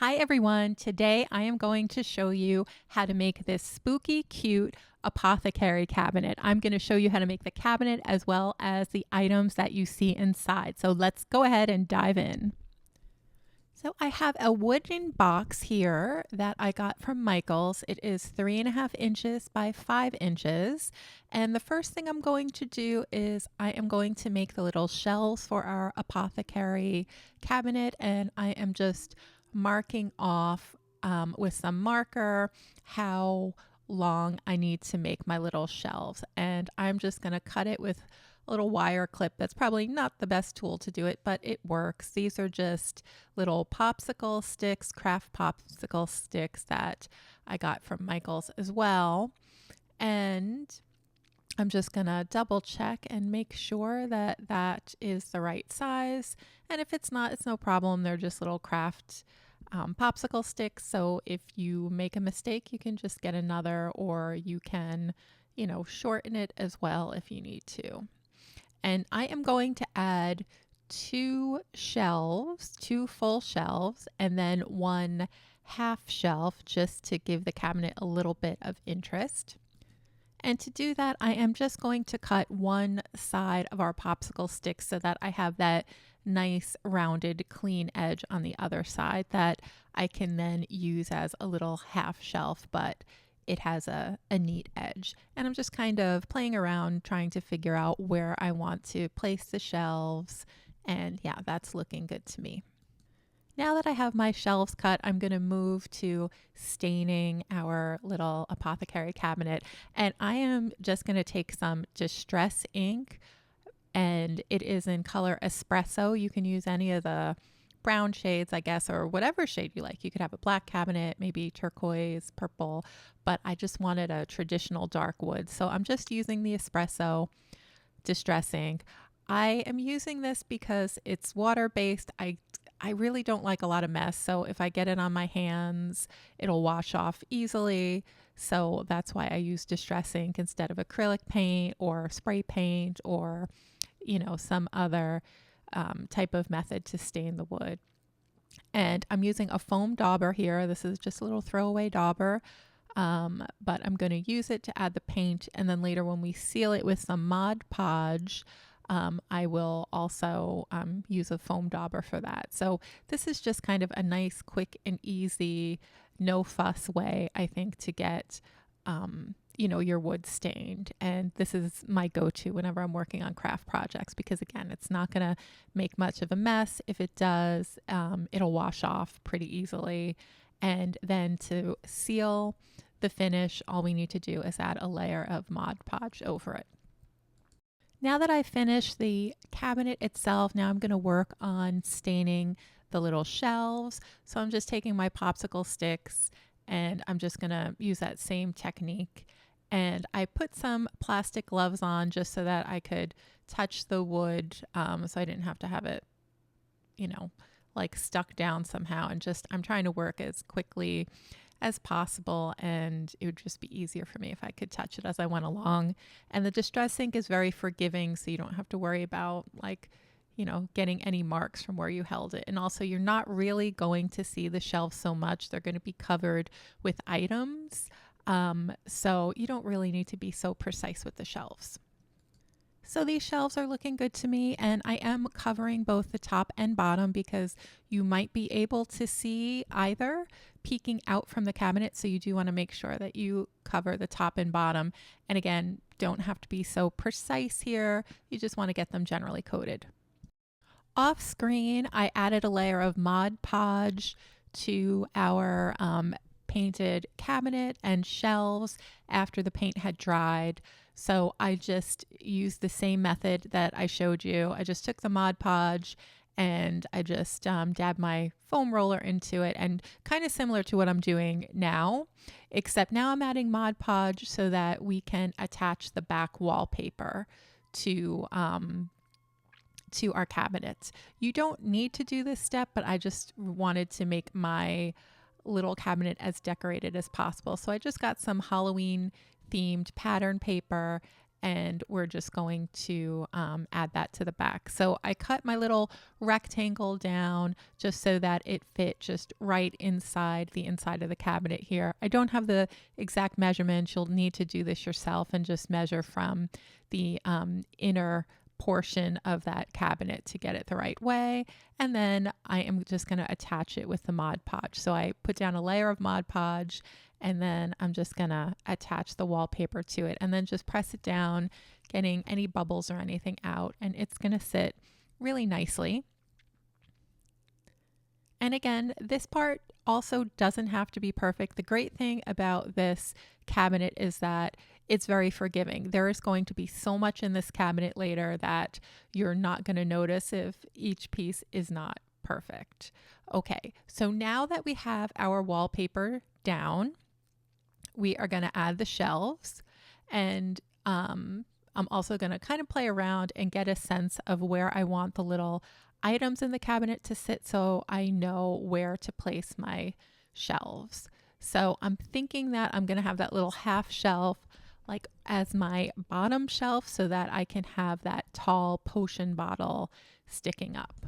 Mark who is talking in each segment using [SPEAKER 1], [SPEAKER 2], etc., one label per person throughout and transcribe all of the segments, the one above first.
[SPEAKER 1] Hi everyone, today I am going to show you how to make this spooky cute apothecary cabinet. I'm going to show you how to make the cabinet as well as the items that you see inside. So let's go ahead and dive in. So I have a wooden box here that I got from Michael's. It is 3.5 inches by 5 inches. And the first thing I'm going to do is I am going to make the little shelves for our apothecary cabinet. And I am just marking off with some marker how long I need to make my little shelves. And I'm just going to cut it with a little wire clip. That's probably not the best tool to do it, but it works. These are just little popsicle sticks, craft popsicle sticks that I got from Michael's as well. And I'm just gonna double check and make sure that that is the right size. And if it's not, it's no problem. They're just little craft popsicle sticks. So if you make a mistake, you can just get another, or you can, shorten it as well if you need to. And I am going to add two full shelves, and then one half shelf just to give the cabinet a little bit of interest. And to do that, I am just going to cut one side of our popsicle stick so that I have that nice rounded clean edge on the other side that I can then use as a little half shelf, but it has a neat edge. And I'm just kind of playing around trying to figure out where I want to place the shelves. And yeah, that's looking good to me. Now that I have my shelves cut, I'm going to move to staining our little apothecary cabinet. And I am just going to take some distress ink, and it is in color espresso. You can use any of the brown shades, I guess, or whatever shade you like. You could have a black cabinet, maybe turquoise, purple, but I just wanted a traditional dark wood. So I'm just using the espresso distress ink. I am using this because it's water-based. I really don't like a lot of mess. So if I get it on my hands, it'll wash off easily. So that's why I use distress ink instead of acrylic paint or spray paint or, some other type of method to stain the wood. And I'm using a foam dauber here. This is just a little throwaway dauber, but I'm going to use it to add the paint. And then later when we seal it with some Mod Podge, I will also use a foam dauber for that. So this is just kind of a nice, quick and easy, no fuss way, I think, to get your wood stained. And this is my go-to whenever I'm working on craft projects, because again, it's not going to make much of a mess. If it does, it'll wash off pretty easily. And then to seal the finish, all we need to do is add a layer of Mod Podge over it. Now that I've finished the cabinet itself, now I'm going to work on staining the little shelves. So I'm just taking my popsicle sticks and I'm just going to use that same technique. And I put some plastic gloves on just so that I could touch the wood, so I didn't have to have it, like stuck down somehow. And I'm trying to work as quickly as possible, and it would just be easier for me if I could touch it as I went along. And the distress ink is very forgiving, so you don't have to worry about getting any marks from where you held it. And also, you're not really going to see the shelves so much. They're going to be covered with items. So you don't really need to be so precise with the shelves. So these shelves are looking good to me, and I am covering both the top and bottom because you might be able to see either peeking out from the cabinet. So you do want to make sure that you cover the top and bottom. And again, don't have to be so precise here. You just want to get them generally coated. Off screen, I added a layer of Mod Podge to our painted cabinet and shelves after the paint had dried. So I just used the same method that I showed you. I just took the Mod Podge and I just dabbed my foam roller into it, and kind of similar to what I'm doing now, except now I'm adding Mod Podge so that we can attach the back wallpaper to our cabinet. You don't need to do this step, but I just wanted to make my little cabinet as decorated as possible. So I just got some Halloween themed pattern paper and we're just going to add that to the back. So I cut my little rectangle down just so that it fit just right inside the inside of the cabinet here. I don't have the exact measurements. You'll need to do this yourself and just measure from the inner portion of that cabinet to get it the right way. And then I am just going to attach it with the Mod Podge. So I put down a layer of Mod Podge, and then I'm just going to attach the wallpaper to it and then just press it down, getting any bubbles or anything out, and it's going to sit really nicely. And again, this part also doesn't have to be perfect. The great thing about this cabinet is that it's very forgiving. There is going to be so much in this cabinet later that you're not going to notice if each piece is not perfect. Okay, so now that we have our wallpaper down, we are going to add the shelves, and I'm also going to kind of play around and get a sense of where I want the little items in the cabinet to sit so I know where to place my shelves. So I'm thinking that I'm going to have that little half shelf like as my bottom shelf so that I can have that tall potion bottle sticking up.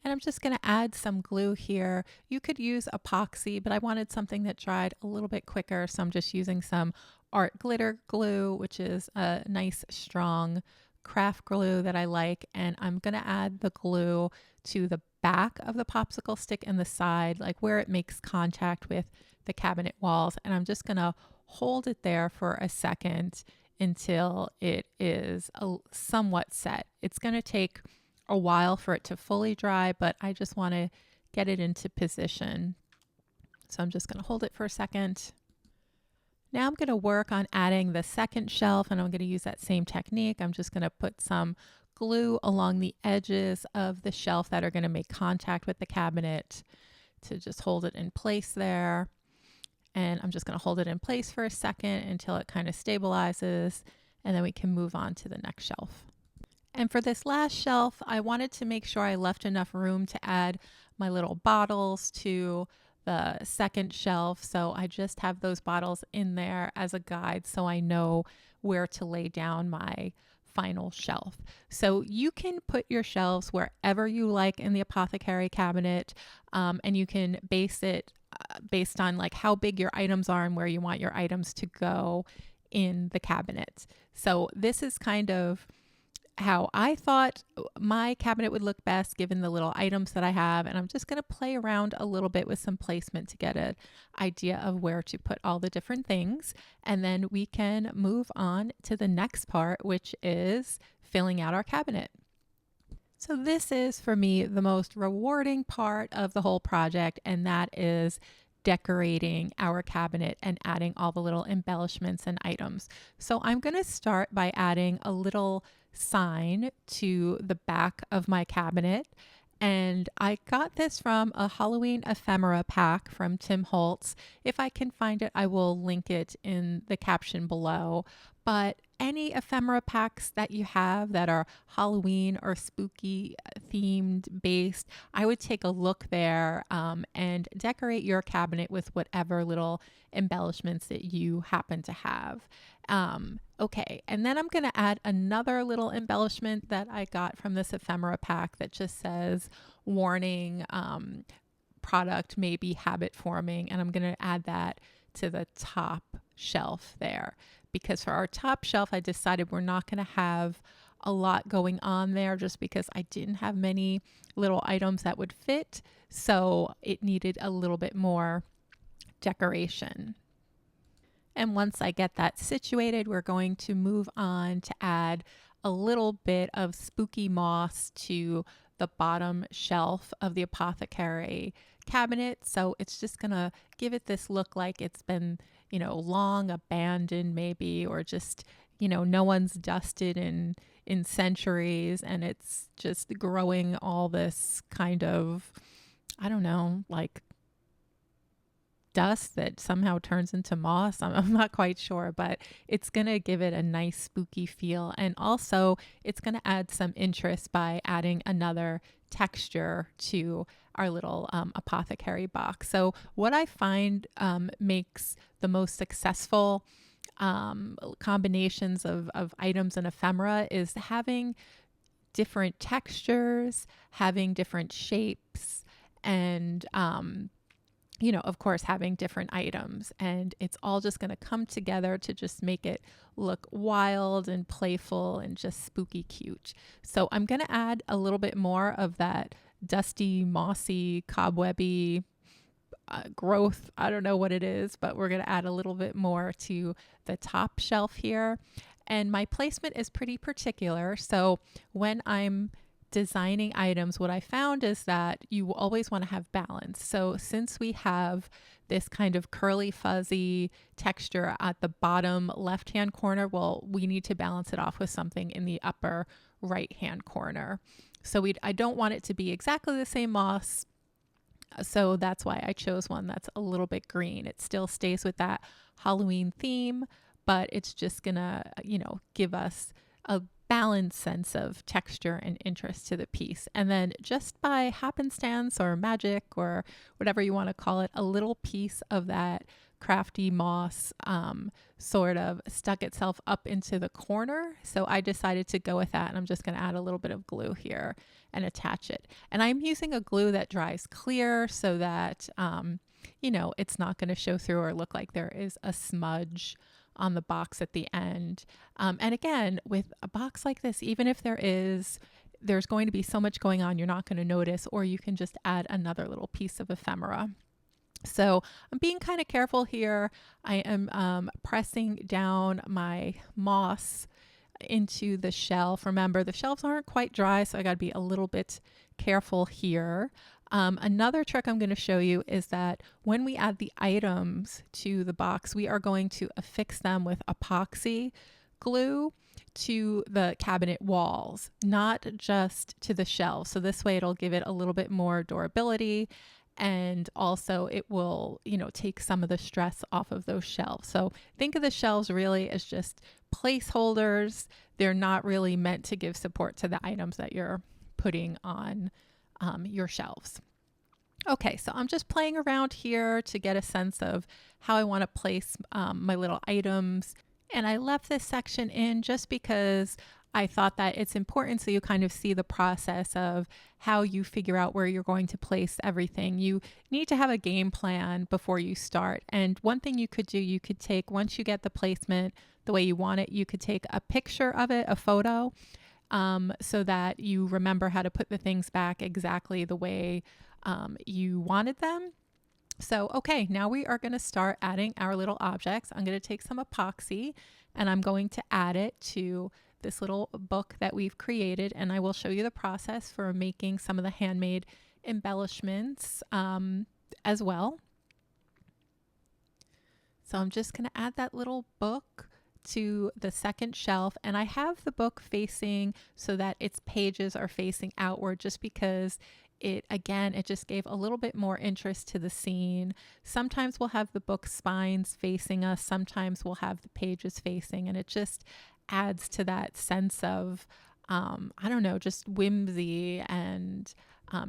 [SPEAKER 1] And I'm just going to add some glue here. You could use epoxy, but I wanted something that dried a little bit quicker, so I'm just using some art glitter glue, which is a nice strong craft glue that I like. And I'm going to add the glue to the back of the popsicle stick and the side, like where it makes contact with the cabinet walls. And I'm just going to hold it there for a second until it is somewhat set. It's going to take a while for it to fully dry, but I just want to get it into position. So I'm just going to hold it for a second. Now I'm going to work on adding the second shelf, and I'm going to use that same technique. I'm just going to put some glue along the edges of the shelf that are going to make contact with the cabinet to just hold it in place there. And I'm just going to hold it in place for a second until it kind of stabilizes, and then we can move on to the next shelf. And for this last shelf, I wanted to make sure I left enough room to add my little bottles to the second shelf. So I just have those bottles in there as a guide so I know where to lay down my final shelf. So you can put your shelves wherever you like in the apothecary cabinet, and you can base it based on like how big your items are and where you want your items to go in the cabinet. So this is kind of how I thought my cabinet would look best given the little items that I have. And I'm just going to play around a little bit with some placement to get an idea of where to put all the different things. And then we can move on to the next part, which is filling out our cabinet. So this is for me the most rewarding part of the whole project, and that is decorating our cabinet and adding all the little embellishments and items. So I'm going to start by adding a little sign to the back of my cabinet, and I got this from a Halloween ephemera pack from Tim Holtz. If I can find it, I will link it in the caption below. But any ephemera packs that you have that are Halloween or spooky themed based, I would take a look there and decorate your cabinet with whatever little embellishments that you happen to have. Okay, and then I'm going to add another little embellishment that I got from this ephemera pack that just says warning, product may be habit forming, and I'm going to add that to the top shelf there. Because for our top shelf, I decided we're not going to have a lot going on there just because I didn't have many little items that would fit. So it needed a little bit more decoration. And once I get that situated, we're going to move on to add a little bit of spooky moss to the bottom shelf of the apothecary cabinet. So it's just going to give it this look like it's been, long abandoned maybe, or just, no one's dusted in centuries, and it's just growing all this kind of, I don't know, like dust that somehow turns into moss. I'm not quite sure, but it's going to give it a nice spooky feel. And also it's going to add some interest by adding another texture to our little apothecary box. So what I find makes the most successful combinations of items and ephemera is having different textures, having different shapes, and you know, of course, having different items. And it's all just going to come together to just make it look wild and playful and just spooky cute. So I'm going to add a little bit more of that dusty, mossy, cobwebby growth. I don't know what it is, but we're going to add a little bit more to the top shelf here. And my placement is pretty particular. So when I'm designing items, what I found is that you always want to have balance. So since we have this kind of curly fuzzy texture at the bottom left hand corner, well, we need to balance it off with something in the upper right hand corner. So I don't want it to be exactly the same moss. So that's why I chose one that's a little bit green. It still stays with that Halloween theme, but it's just gonna, you know, give us a balanced sense of texture and interest to the piece. And then just by happenstance or magic or whatever you want to call it, a little piece of that crafty moss sort of stuck itself up into the corner. So I decided to go with that, and I'm just going to add a little bit of glue here and attach it. And I'm using a glue that dries clear so that, you know, it's not going to show through or look like there is a smudge on the box at the end. And again, with a box like this, even if there's going to be so much going on, you're not going to notice, or you can just add another little piece of ephemera. So I'm being kind of careful here. I am pressing down my moss into the shelf. Remember, the shelves aren't quite dry, so I got to be a little bit careful here. Another trick I'm going to show you is that when we add the items to the box, we are going to affix them with epoxy glue to the cabinet walls, not just to the shelves. So this way it'll give it a little bit more durability, and also it will, you know, take some of the stress off of those shelves. So think of the shelves really as just placeholders. They're not really meant to give support to the items that you're putting on your shelves. Okay, so I'm just playing around here to get a sense of how I want to place my little items. And I left this section in just because I thought that it's important so you kind of see the process of how you figure out where you're going to place everything. You need to have a game plan before you start. And one thing you could do, you could take, once you get the placement the way you want it, you could take a picture of it, a photo, so that you remember how to put the things back exactly the way you wanted them. So, okay, now we are going to start adding our little objects. I'm going to take some epoxy and I'm going to add it to this little book that we've created, and I will show you the process for making some of the handmade embellishments as well. So I'm just going to add that little book to the second shelf, and I have the book facing so that its pages are facing outward, just because it just gave a little bit more interest to the scene. Sometimes we'll have the book spines facing us, sometimes we'll have the pages facing, and it just adds to that sense of I don't know, just whimsy and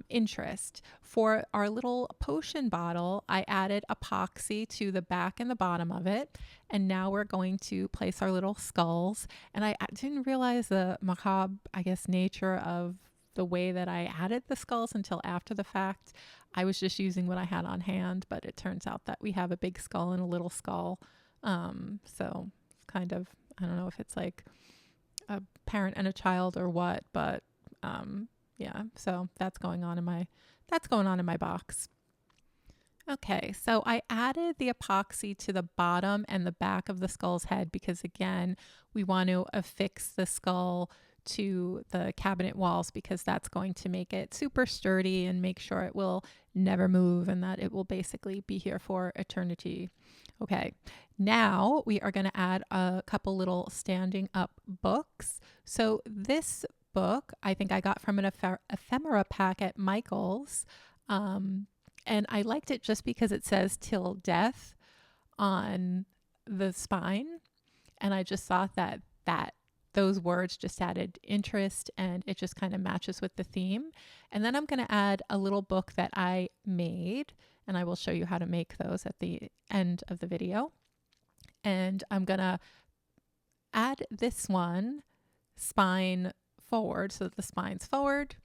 [SPEAKER 1] interest. For our little potion bottle, I added epoxy to the back and the bottom of it. And now we're going to place our little skulls. And I didn't realize the macabre, I guess, nature of the way that I added the skulls until after the fact. I was just using what I had on hand, but it turns out that we have a big skull and a little skull. So it's kind of, I don't know if it's like a parent and a child or what, but yeah, so that's going on in my box. Okay, so I added the epoxy to the bottom and the back of the skull's head because, again, we want to affix the skull to the cabinet walls because that's going to make it super sturdy and make sure it will never move and that it will basically be here for eternity. Okay, now we are going to add a couple little standing up books. So this book I think I got from an ephemera pack at Michael's. And I liked it just because it says "till death" on the spine. And I just thought that those words just added interest, and it just kind of matches with the theme. And then I'm going to add a little book that I made, and I will show you how to make those at the end of the video. And I'm gonna add this one spine forward so that the spine's forward.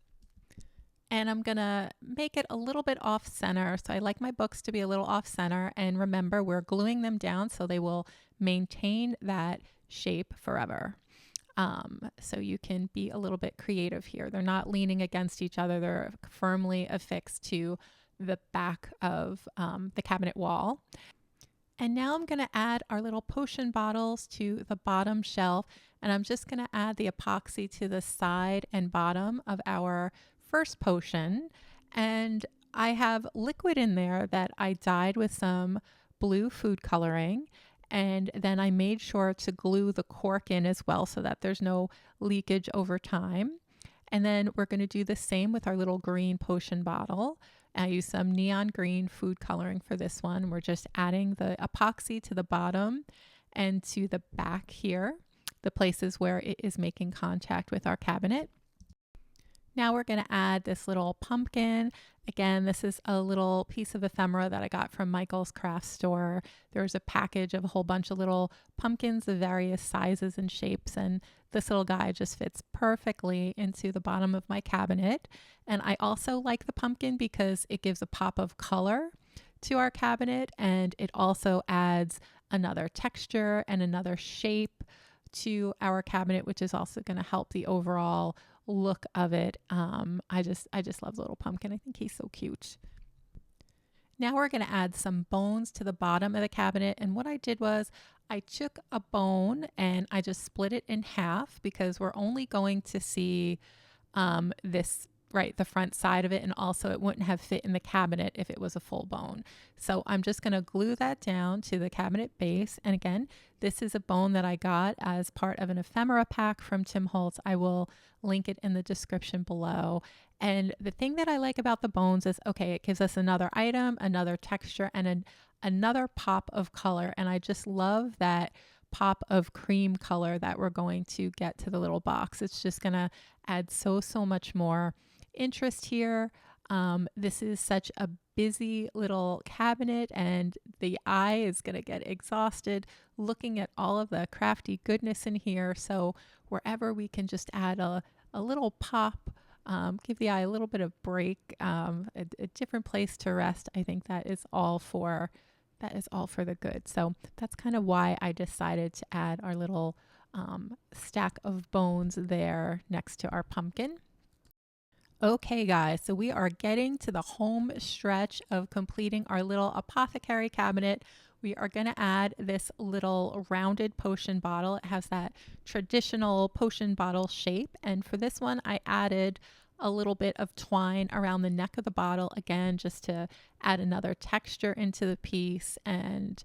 [SPEAKER 1] And I'm gonna make it a little bit off center. So I like my books to be a little off center. And remember, we're gluing them down so they will maintain that shape forever. So you can be a little bit creative here. They're not leaning against each other. They're firmly affixed to the back of the cabinet wall. And now I'm going to add our little potion bottles to the bottom shelf. And I'm just going to add the epoxy to the side and bottom of our first potion. And I have liquid in there that I dyed with some blue food coloring. And then I made sure to glue the cork in as well so that there's no leakage over time. And then we're going to do the same with our little green potion bottle. I use some neon green food coloring for this one. We're just adding the epoxy to the bottom and to the back here, the places where it is making contact with our cabinet. Now we're going to add this little pumpkin. Again, this is a little piece of ephemera that I got from Michael's craft store. There's a package of a whole bunch of little pumpkins of various sizes and shapes, and this little guy just fits perfectly into the bottom of my cabinet. And I also like the pumpkin because it gives a pop of color to our cabinet, and it also adds another texture and another shape to our cabinet, which is also going to help the overall look of it. I just love the little pumpkin. I think he's so cute. Now we're going to add some bones to the bottom of the cabinet. And what I did was I took a bone and I just split it in half because we're only going to see this, right, the front side of it. And also it wouldn't have fit in the cabinet if it was a full bone. So I'm just going to glue that down to the cabinet base. And again, this is a bone that I got as part of an ephemera pack from Tim Holtz. I will link it in the description below. And the thing that I like about the bones is, okay, it gives us another item, another texture, and another pop of color. And I just love that pop of cream color that we're going to get to the little box. It's just going to add so much more interest here. This is such a busy little cabinet, and the eye is going to get exhausted looking at all of the crafty goodness in here. So wherever we can just add a little pop, give the eye a little bit of break, a different place to rest, I think that is all for the good. So that's kind of why I decided to add our little stack of bones there next to our pumpkin. Okay guys, so we are getting to the home stretch of completing our little apothecary cabinet. We are going to add this little rounded potion bottle. It has that traditional potion bottle shape. And for this one, I added a little bit of twine around the neck of the bottle, again, just to add another texture into the piece and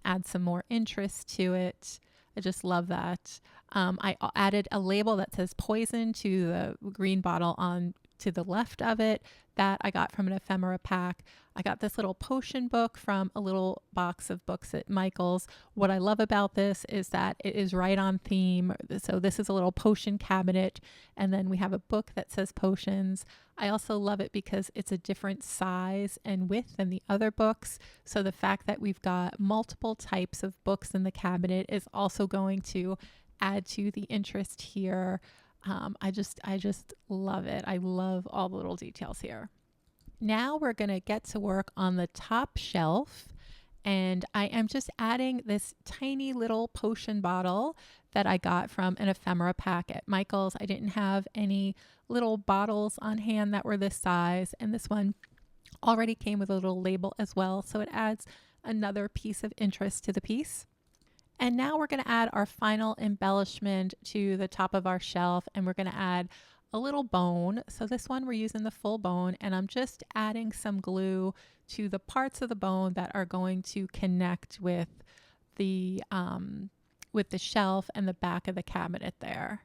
[SPEAKER 1] add some more interest to it. I just love that. I added a label that says poison to the green bottle on to the left of it that I got from an ephemera pack. I got this little potion book from a little box of books at Michael's. What I love about this is that it is right on theme. So this is a little potion cabinet, and then we have a book that says potions. I also love it because it's a different size and width than the other books. So the fact that we've got multiple types of books in the cabinet is also going to add to the interest here. I just love it. I love all the little details here. Now we're going to get to work on the top shelf, and I am just adding this tiny little potion bottle that I got from an ephemera pack at Michael's. I didn't have any little bottles on hand that were this size, and this one already came with a little label as well, so it adds another piece of interest to the piece. And now we're going to add our final embellishment to the top of our shelf, and we're going to add a little bone. So this one we're using the full bone, and I'm just adding some glue to the parts of the bone that are going to connect with the shelf and the back of the cabinet there.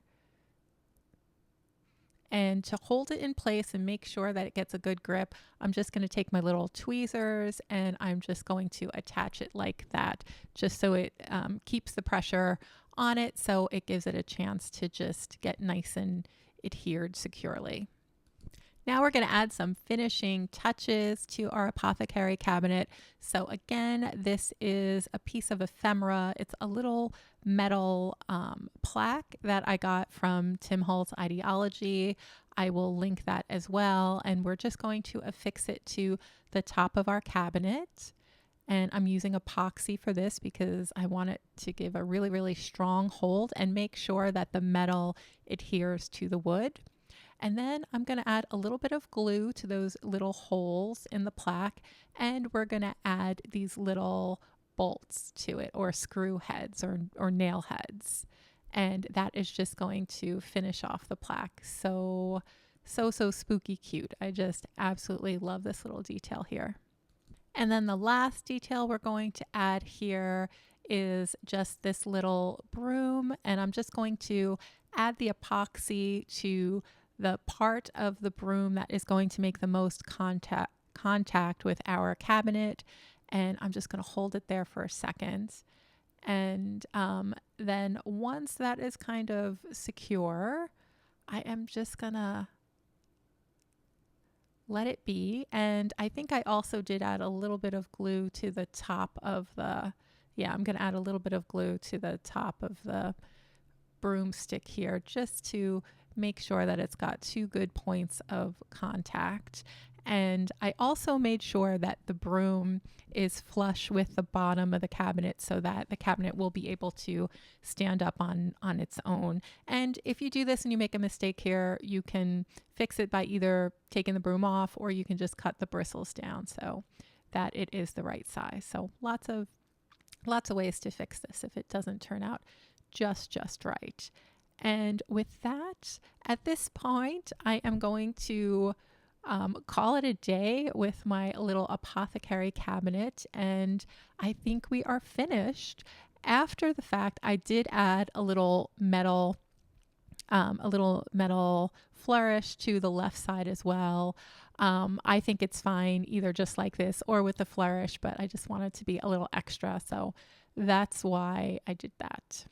[SPEAKER 1] And to hold it in place and make sure that it gets a good grip, I'm just going to take my little tweezers and I'm just going to attach it like that, just so it keeps the pressure on it, so it gives it a chance to just get nice and adhered securely. Now we're going to add some finishing touches to our apothecary cabinet. So again, this is a piece of ephemera. It's a little metal plaque that I got from Tim Holtz Ideology. I will link that as well. And we're just going to affix it to the top of our cabinet. And I'm using epoxy for this because I want it to give a really, really strong hold and make sure that the metal adheres to the wood. And then I'm going to add a little bit of glue to those little holes in the plaque. And we're going to add these little bolts to it, or screw heads or nail heads. And that is just going to finish off the plaque. So spooky cute. I just absolutely love this little detail here. And then the last detail we're going to add here is just this little broom. And I'm just going to add the epoxy to the part of the broom that is going to make the most contact with our cabinet. And I'm just going to hold it there for a second. And then once that is kind of secure, I am just going to let it be. And I think I also did add a little bit of glue to the top of I'm going to add a little bit of glue to the top of the broomstick here, just to make sure that it's got 2 good points of contact. And I also made sure that the broom is flush with the bottom of the cabinet so that the cabinet will be able to stand up on its own. And if you do this and you make a mistake here, you can fix it by either taking the broom off, or you can just cut the bristles down so that it is the right size. So lots of ways to fix this if it doesn't turn out just right. And with that, at this point, I am going to call it a day with my little apothecary cabinet, and I think we are finished. After the fact, I did add a little metal flourish to the left side as well. I think it's fine either just like this or with the flourish, but I just wanted to be a little extra, so that's why I did that.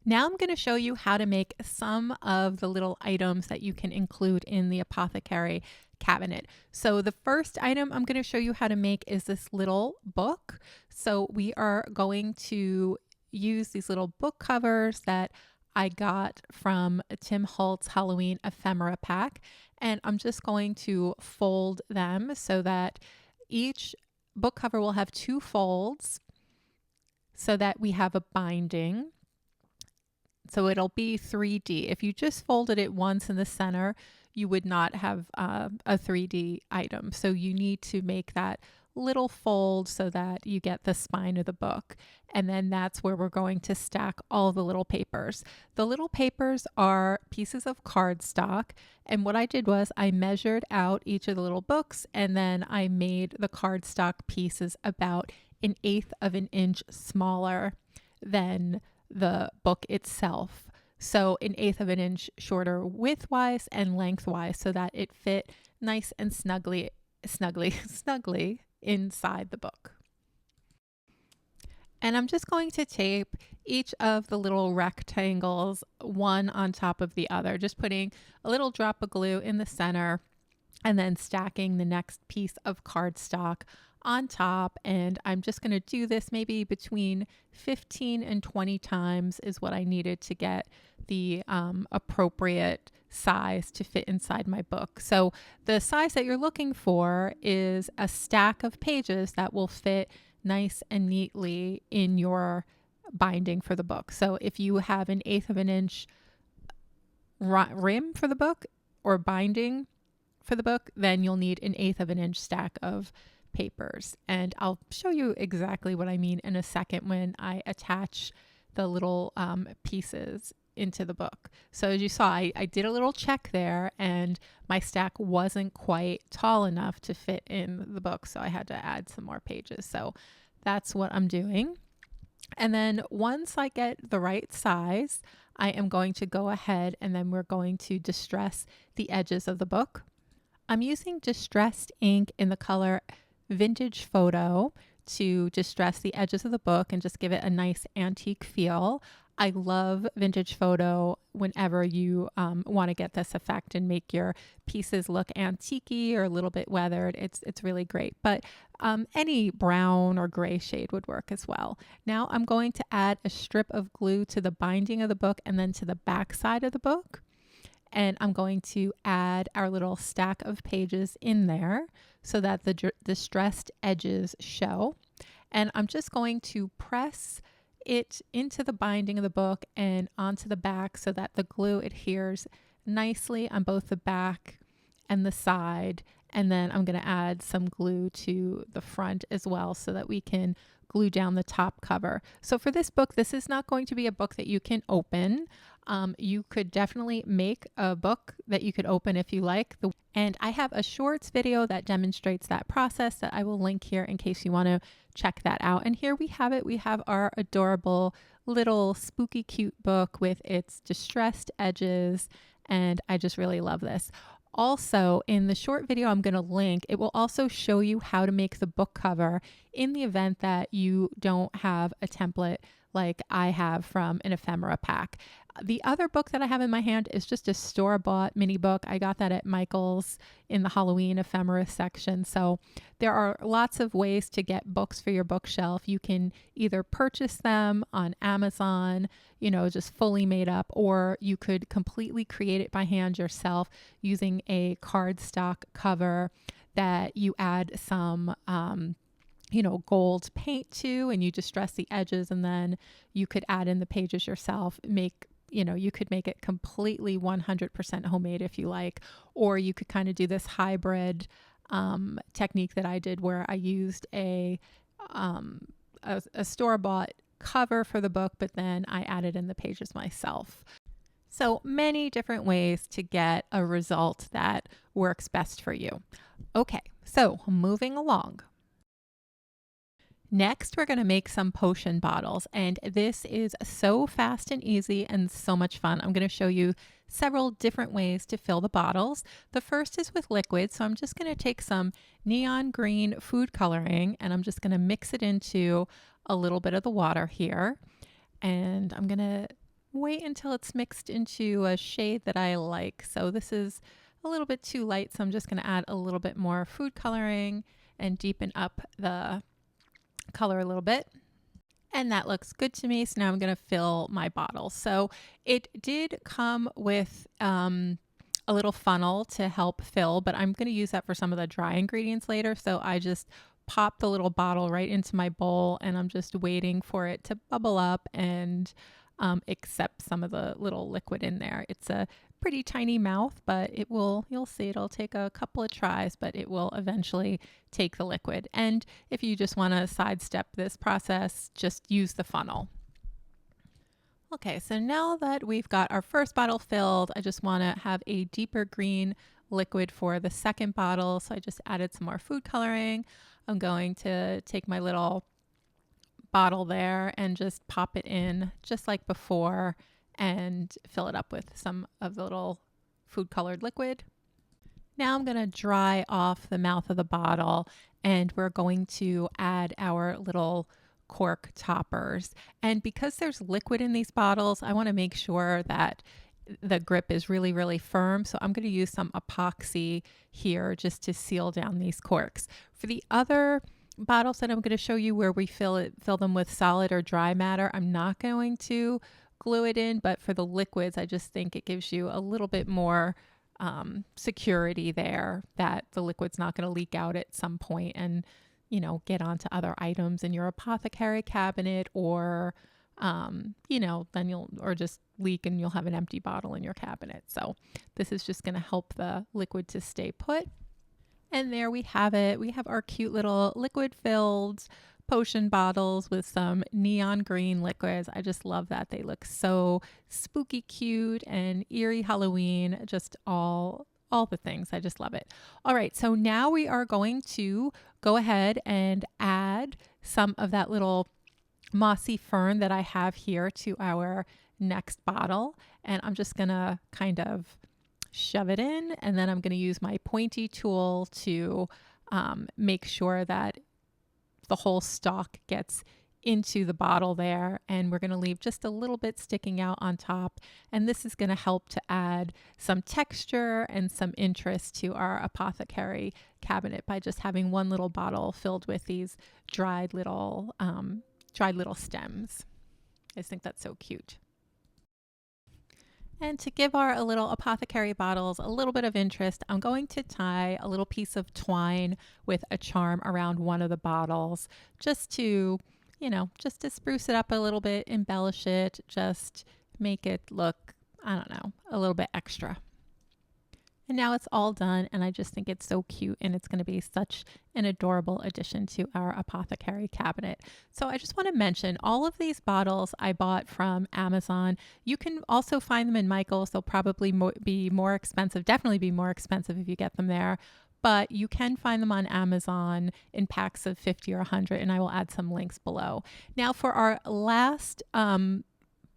[SPEAKER 1] Now I'm going to show you how to make some of the little items that you can include in the apothecary cabinet. So the first item I'm going to show you how to make is this little book. So we are going to use these little book covers that I got from Tim Holtz Halloween ephemera pack, and I'm just going to fold them so that each book cover will have 2 folds so that we have a binding. So it'll be 3D. If you just folded it once in the center, you would not have a 3D item. So you need to make that little fold so that you get the spine of the book. And then that's where we're going to stack all the little papers. The little papers are pieces of cardstock. And what I did was I measured out each of the little books, and then I made the cardstock pieces about 1/8 of an inch smaller than the book itself. So 1/8 of an inch shorter widthwise and lengthwise so that it fit nice and snugly inside the book. And I'm just going to tape each of the little rectangles one on top of the other, just putting a little drop of glue in the center and then stacking the next piece of cardstock on top. And I'm just going to do this maybe between 15 and 20 times is what I needed to get the appropriate size to fit inside my book. So the size that you're looking for is a stack of pages that will fit nice and neatly in your binding for the book. So if you have 1/8 of an inch rim for the book or binding for the book, then you'll need 1/8 of an inch stack of papers. And I'll show you exactly what I mean in a second when I attach the little pieces into the book. So as you saw, I did a little check there, and my stack wasn't quite tall enough to fit in the book, so I had to add some more pages. So that's what I'm doing. And then once I get the right size, I am going to go ahead and then we're going to distress the edges of the book. I'm using distressed ink in the color Vintage Photo to distress the edges of the book and just give it a nice antique feel. I love vintage photo whenever you want to get this effect and make your pieces look antique-y or a little bit weathered. It's really great, but any brown or gray shade would work as well. Now I'm going to add a strip of glue to the binding of the book and then to the back side of the book. And I'm going to add our little stack of pages in there so that the distressed edges show. And I'm just going to press it into the binding of the book and onto the back so that the glue adheres nicely on both the back and the side. And then I'm going to add some glue to the front as well so that we can glue down the top cover. So for this book, this is not going to be a book that you can open. You could definitely make a book that you could open if you like. And I have a shorts video that demonstrates that process that I will link here in case you want to check that out. And here we have it. We have our adorable little spooky cute book with its distressed edges. And I just really love this. Also, in the short video I'm going to link, it will also show you how to make the book cover in the event that you don't have a template like I have from an ephemera pack. The other book that I have in my hand is just a store-bought mini book. I got that at Michael's in the Halloween ephemera section. So there are lots of ways to get books for your bookshelf. You can either purchase them on Amazon, just fully made up, or you could completely create it by hand yourself using a cardstock cover that you add some gold paint to, and you distress the edges, and then you could add in the pages yourself. You could make it completely 100% homemade if you like, or you could kind of do this hybrid technique that I did where I used a store-bought cover for the book, but then I added in the pages myself. So many different ways to get a result that works best for you. Okay, so moving along. Next, we're going to make some potion bottles, and this is so fast and easy and so much fun. I'm going to show you several different ways to fill the bottles. The first is with liquid, so I'm just going to take some neon green food coloring and I'm just going to mix it into a little bit of the water here. And I'm going to wait until it's mixed into a shade that I like. So this is a little bit too light, so I'm just going to add a little bit more food coloring and deepen up the color a little bit. And that looks good to me. So now I'm going to fill my bottle. So it did come with a little funnel to help fill, but I'm going to use that for some of the dry ingredients later. So I just pop the little bottle right into my bowl and I'm just waiting for it to bubble up and accept some of the little liquid in there. It's a pretty tiny mouth, but you'll see it'll take a couple of tries, but it will eventually take the liquid. And if you just want to sidestep this process, just use the funnel. Okay, so now that we've got our first bottle filled, I just want to have a deeper green liquid for the second bottle. So I just added some more food coloring. I'm going to take my little bottle there and just pop it in just like before and fill it up with some of the little food colored liquid. Now I'm going to dry off the mouth of the bottle and we're going to add our little cork toppers. And because there's liquid in these bottles, I want to make sure that the grip is really, really firm. So I'm going to use some epoxy here just to seal down these corks. For the other bottles that I'm going to show you where we fill them with solid or dry matter, I'm not going to glue it in, but for the liquids, I just think it gives you a little bit more security there that the liquid's not going to leak out at some point and, get onto other items in your apothecary cabinet or, then or just leak and you'll have an empty bottle in your cabinet. So this is just going to help the liquid to stay put. And there we have it. We have our cute little liquid filled potion bottles with some neon green liquids. I just love that. They look so spooky cute and eerie Halloween, just all the things. I just love it. All right, so now we are going to go ahead and add some of that little mossy fern that I have here to our next bottle. And I'm just gonna kind of shove it in, and then I'm going to use my pointy tool to make sure that the whole stalk gets into the bottle there, and we're going to leave just a little bit sticking out on top, and this is going to help to add some texture and some interest to our apothecary cabinet by just having one little bottle filled with these dried little stems. I just think that's so cute. And to give our little apothecary bottles a little bit of interest, I'm going to tie a little piece of twine with a charm around one of the bottles just to, just to spruce it up a little bit, embellish it, just make it look, I don't know, a little bit extra. And now it's all done, and I just think it's so cute, and it's going to be such an adorable addition to our apothecary cabinet. So I just want to mention all of these bottles I bought from Amazon. You can also find them in Michael's. They'll probably be more expensive, definitely be more expensive if you get them there. But you can find them on Amazon in packs of 50 or 100, and I will add some links below. Now for our last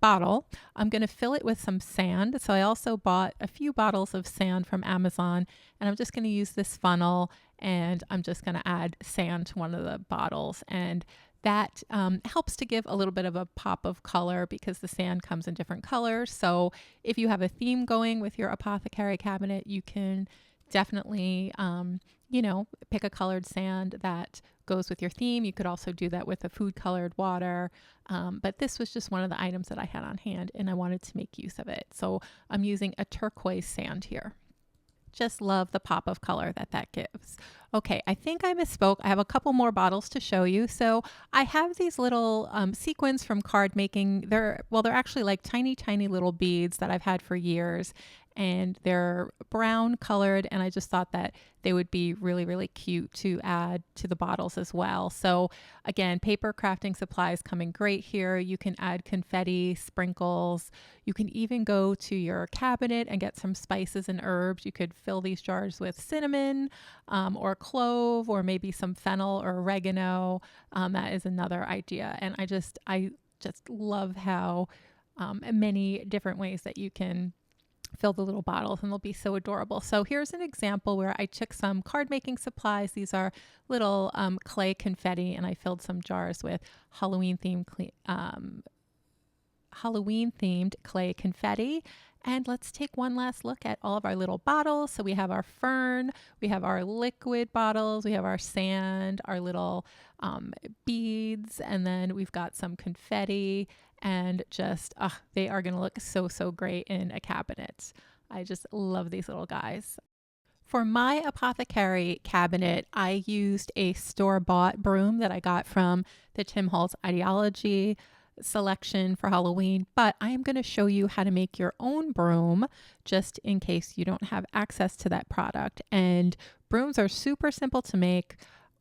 [SPEAKER 1] bottle, I'm going to fill it with some sand. So I also bought a few bottles of sand from Amazon, and I'm just going to use this funnel, and I'm just going to add sand to one of the bottles, and that helps to give a little bit of a pop of color because the sand comes in different colors. So if you have a theme going with your apothecary cabinet, you can definitely pick a colored sand that goes with your theme. You could also do that with a food colored water. But this was just one of the items that I had on hand, and I wanted to make use of it. So I'm using a turquoise sand here. Just love the pop of color that gives. Okay, I think I misspoke. I have a couple more bottles to show you. So I have these little sequins from card making. They're actually like tiny, tiny little beads that I've had for years, and they're brown colored, and I just thought that they would be really, really cute to add to the bottles as well. So again, paper crafting supplies come in great here. You can add confetti, sprinkles. You can even go to your cabinet and get some spices and herbs. You could fill these jars with cinnamon or clove, or maybe some fennel or oregano. That is another idea. And I just love how many different ways that you can fill the little bottles, and they'll be so adorable. So here's an example where I took some card making supplies. These are little clay confetti, and I filled some jars with Halloween themed clay confetti. And let's take one last look at all of our little bottles. So we have our fern, we have our liquid bottles, we have our sand, our little beads, and then we've got some confetti, and just, they are going to look so, so great in a cabinet. I just love these little guys. For my apothecary cabinet, I used a store-bought broom that I got from the Tim Holtz Ideology selection for Halloween, but I am going to show you how to make your own broom just in case you don't have access to that product. And brooms are super simple to make.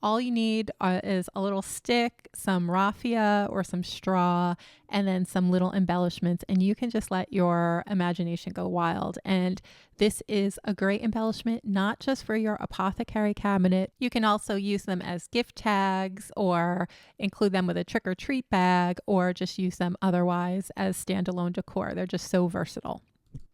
[SPEAKER 1] All you need is a little stick, some raffia or some straw, and then some little embellishments, and you can just let your imagination go wild. And this is a great embellishment, not just for your apothecary cabinet. You can also use them as gift tags, or include them with a trick or treat bag, or just use them otherwise as standalone decor. They're just so versatile.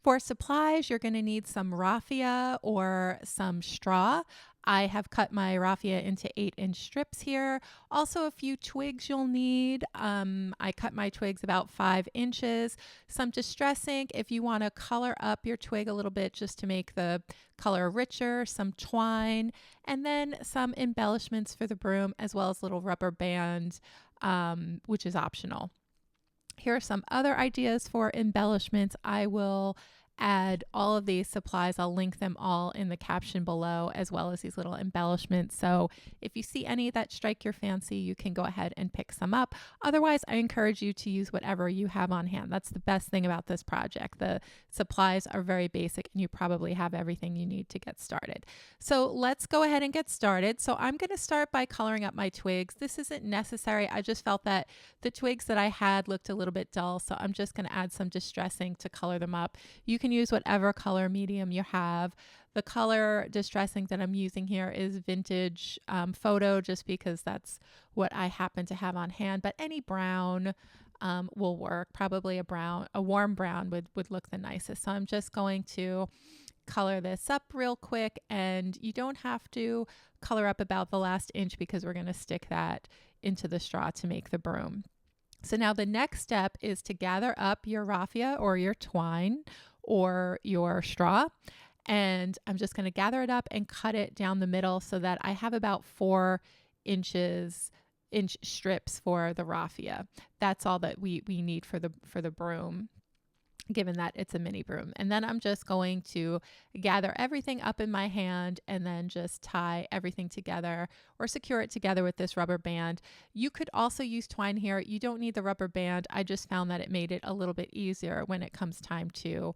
[SPEAKER 1] For supplies, you're going to need some raffia or some straw. I have cut my raffia into 8-inch strips here. Also a few twigs you'll need. I cut my twigs about 5 inches. Some distress ink if you want to color up your twig a little bit just to make the color richer, some twine, and then some embellishments for the broom, as well as little rubber band, which is optional. Here are some other ideas for embellishments. I will add all of these supplies. I'll link them all in the caption below, as well as these little embellishments. So if you see any that strike your fancy, you can go ahead and pick some up. Otherwise, I encourage you to use whatever you have on hand. That's the best thing about this project. The supplies are very basic, and you probably have everything you need to get started. So let's go ahead and get started. So I'm going to start by coloring up my twigs. This isn't necessary. I just felt that the twigs that I had looked a little bit dull, so I'm just going to add some distress ink to color them up. You can use whatever color medium you have. The color distress ink that I'm using here is Vintage Photo, just because that's what I happen to have on hand, but any brown will work. Probably a warm brown would look the nicest. So I'm just going to color this up real quick, and you don't have to color up about the last inch because we're going to stick that into the straw to make the broom. So now the next step is to gather up your raffia or your twine or your straw, and I'm just going to gather it up and cut it down the middle so that I have about 4 inch strips for the raffia. That's all that we need for the broom, given that it's a mini broom. And then I'm just going to gather everything up in my hand and then just tie everything together or secure it together with this rubber band. You could also use twine here. You don't need the rubber band. I just found that it made it a little bit easier when it comes time to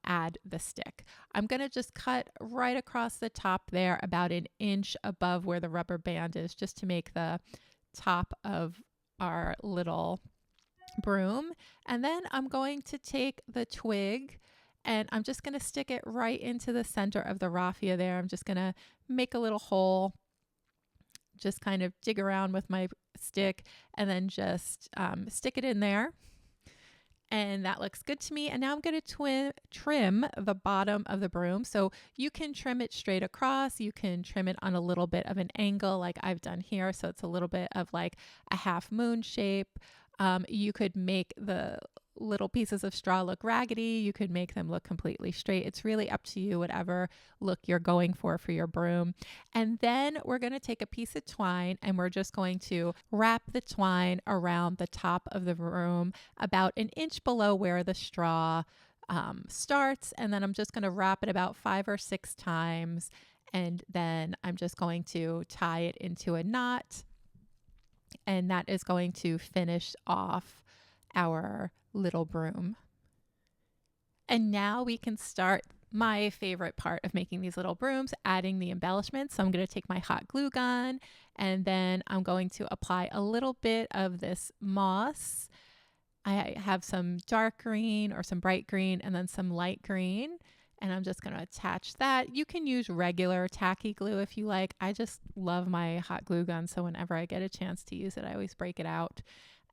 [SPEAKER 1] add the stick. I'm going to just cut right across the top there, about 1 inch above where the rubber band is, just to make the top of our little broom. And then I'm going to take the twig and I'm just going to stick it right into the center of the raffia there. I'm just going to make a little hole, just kind of dig around with my stick and then just stick it in there. And that looks good to me. And now I'm going to trim the bottom of the broom. So you can trim it straight across. You can trim it on a little bit of an angle like I've done here. So it's a little bit of like a half moon shape. You could make the little pieces of straw look raggedy. You could make them look completely straight. It's really up to you, whatever look you're going for your broom. And then we're going to take a piece of twine and we're just going to wrap the twine around the top of the broom about 1 inch below where the straw starts. And then I'm just going to wrap it about 5 or 6 times. And then I'm just going to tie it into a knot. And that is going to finish off our little broom. And now we can start my favorite part of making these little brooms, adding the embellishments. So I'm going to take my hot glue gun and then I'm going to apply a little bit of this moss. I have some dark green or some bright green and then some light green. And I'm just going to attach that. You can use regular tacky glue if you like. I just love my hot glue gun. So whenever I get a chance to use it, I always break it out.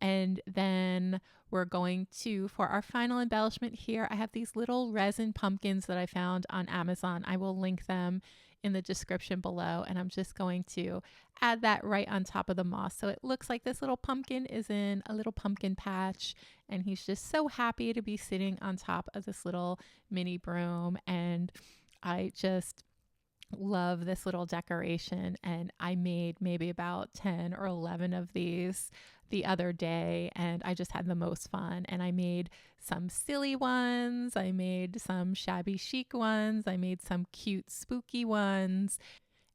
[SPEAKER 1] And then we're going to, for our final embellishment here, I have these little resin pumpkins that I found on Amazon. I will link them in the description below. And I'm just going to add that right on top of the moss. So it looks like this little pumpkin is in a little pumpkin patch. And he's just so happy to be sitting on top of this little mini broom. And I just love this little decoration. And I made maybe about 10 or 11 of these the other day, and I just had the most fun. And I made some silly ones, I made some shabby chic ones, I made some cute spooky ones,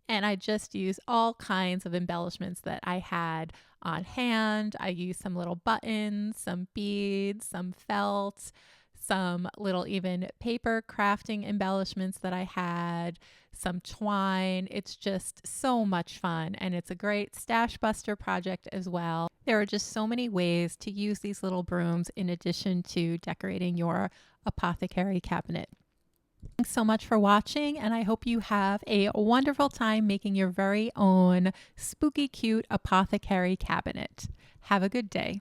[SPEAKER 1] and I just used all kinds of embellishments that I had on hand. I used some little buttons, some beads, some felt, some little even paper crafting embellishments that I had, some twine. It's just so much fun, and it's a great stash buster project as well. There are just so many ways to use these little brooms in addition to decorating your apothecary cabinet. Thanks so much for watching, and I hope you have a wonderful time making your very own spooky cute apothecary cabinet. Have a good day.